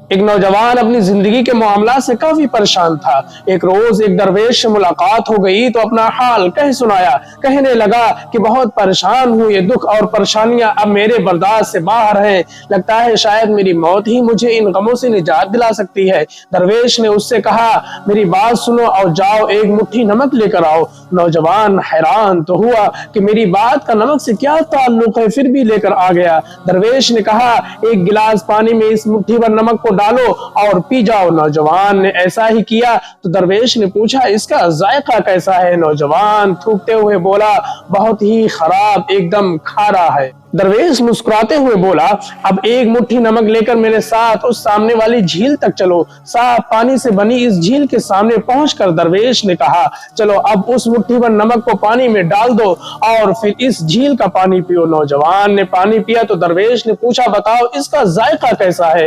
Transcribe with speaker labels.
Speaker 1: एक नौजवान अपनी जिंदगी के मामला से काफी परेशान था। एक रोज एक दरवेश से मुलाकात हो गई तो अपना हाल कह सुनाया। कहने लगा कि बहुत परेशान हूँ, ये दुख और परेशानियां अब मेरे बर्दाश्त से बाहर हैं। लगता है शायद मेरी मौत ही मुझे इन गमों से निजात दिला सकती है। दरवेश ने उससे कहा, मेरी बात सुनो और जाओ एक मुट्ठी नमक लेकर आओ। नौजवान हैरान तो हुआ कि मेरी बात का नमक से क्या ताल्लुक है, फिर भी लेकर आ गया। दरवेश ने कहा, एक गिलास पानी में इस मुट्ठी भर नमक को डालो और पी जाओ। नौजवान ने ऐसा ही किया तो दरवेश ने पूछा, इसका जायका कैसा है? नौजवान थूकते हुए बोला, बहुत ही खराब, एकदम खारा है। दरवेश मुस्कुराते हुए बोला, अब एक मुट्ठी नमक लेकर मेरे साथ उस सामने वाली झील तक चलो। साफ पानी से बनी इस झील के सामने पहुंचकर दरवेश ने कहा, चलो अब उस मुट्ठी भर नमक को पानी में डाल दो और फिर इस झील का पानी पियो। नौजवान ने पानी पिया तो दरवेश ने पूछा, बताओ इसका जायका कैसा है?